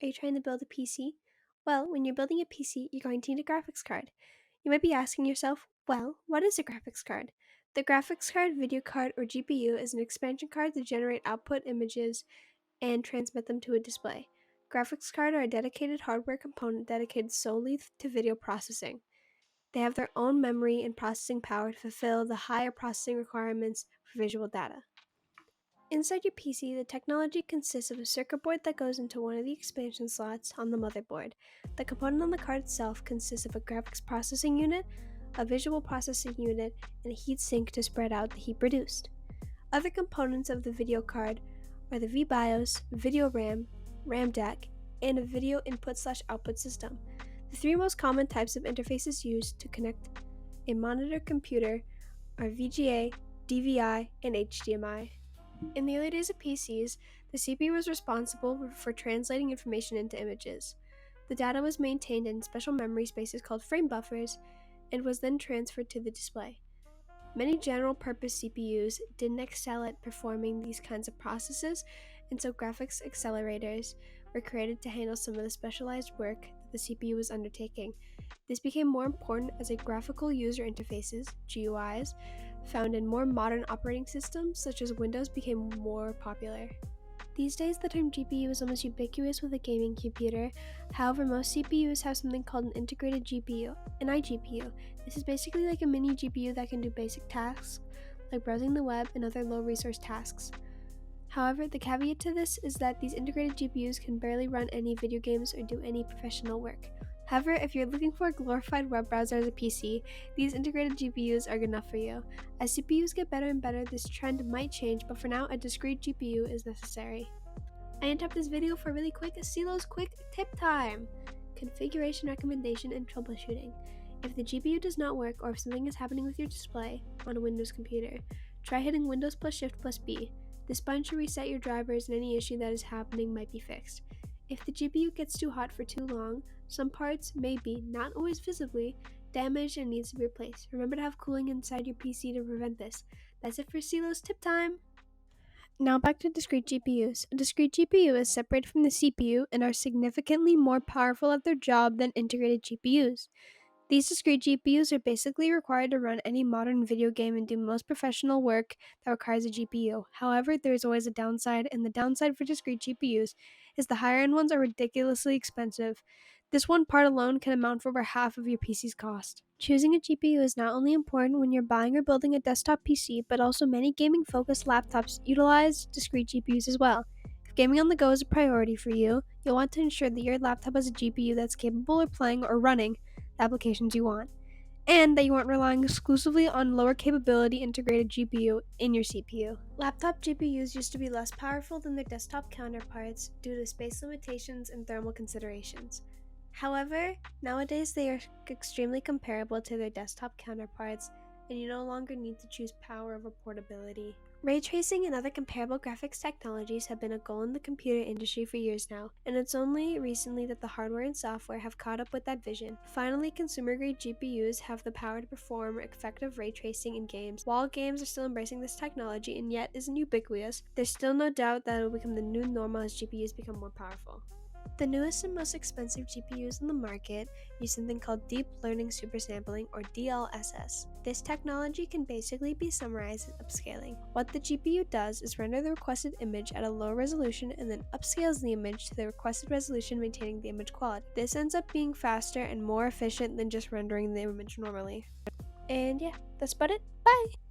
Are you trying to build a PC? Well, when you're building a PC, you're going to need a graphics card. You might be asking yourself, well, what is a graphics card? The graphics card, video card, or GPU is an expansion card to generate output images and transmit them to a display. Graphics cards are a dedicated hardware component dedicated solely to video processing. They have their own memory and processing power to fulfill the higher processing requirements for visual data. Inside your PC, the technology consists of a circuit board that goes into one of the expansion slots on the motherboard. The component on the card itself consists of a graphics processing unit, a visual processing unit, and a heat sink to spread out the heat produced. Other components of the video card are the VBIOS, video RAM, RAM DAC, and a video input/output system. The three most common types of interfaces used to connect a monitor computer are VGA, DVI, and HDMI. In the early days of PCs, the CPU was responsible for translating information into images. The data was maintained in special memory spaces called frame buffers and was then transferred to the display. Many general-purpose CPUs didn't excel at performing these kinds of processes, and so graphics accelerators were created to handle some of the specialized work that the CPU was undertaking. This became more important as graphical user interfaces, GUIs, found in more modern operating systems such as Windows became more popular. These days, the term GPU is almost ubiquitous with a gaming computer. However, most CPUs have something called an integrated GPU, an iGPU. This is basically like a mini GPU that can do basic tasks, like browsing the web and other low-resource tasks. However, the caveat to this is that these integrated GPUs can barely run any video games or do any professional work. However, if you're looking for a glorified web browser as a PC, these integrated GPUs are good enough for you. As CPUs get better and better, this trend might change, but for now, a discrete GPU is necessary. I interrupt this video for really quick CELO's quick tip time! Configuration recommendation and troubleshooting. If the GPU does not work or if something is happening with your display on a Windows computer, try hitting Windows plus Shift plus B. This button should reset your drivers and any issue that is happening might be fixed. If the GPU gets too hot for too long, some parts may be, not always visibly, damaged and needs to be replaced. Remember to have cooling inside your PC to prevent this. That's it for CELO's tip time! Now back to discrete GPUs. A discrete GPU is separated from the CPU and are significantly more powerful at their job than integrated GPUs. These discrete GPUs are basically required to run any modern video game and do most professional work that requires a GPU. However, there is always a downside, and the downside for discrete GPUs is the higher-end ones are ridiculously expensive. This one part alone can amount for over half of your PC's cost. Choosing a GPU is not only important when you're buying or building a desktop PC, but also many gaming-focused laptops utilize discrete GPUs as well. If gaming on the go is a priority for you, you'll want to ensure that your laptop has a GPU that's capable of playing or running the applications you want, and that you aren't relying exclusively on lower capability integrated GPU in your CPU. Laptop GPUs used to be less powerful than their desktop counterparts due to space limitations and thermal considerations. However, nowadays they are extremely comparable to their desktop counterparts, and you no longer need to choose power over portability. Ray tracing and other comparable graphics technologies have been a goal in the computer industry for years now, and it's only recently that the hardware and software have caught up with that vision. Finally, consumer-grade GPUs have the power to perform effective ray tracing in games. While games are still embracing this technology and yet isn't ubiquitous, there's still no doubt that it will become the new normal as GPUs become more powerful. The newest and most expensive GPUs on the market use something called Deep Learning Supersampling, or DLSS. This technology can basically be summarized as upscaling. What the GPU does is render the requested image at a low resolution and then upscales the image to the requested resolution, maintaining the image quality. This ends up being faster and more efficient than just rendering the image normally. And yeah, that's about it. Bye!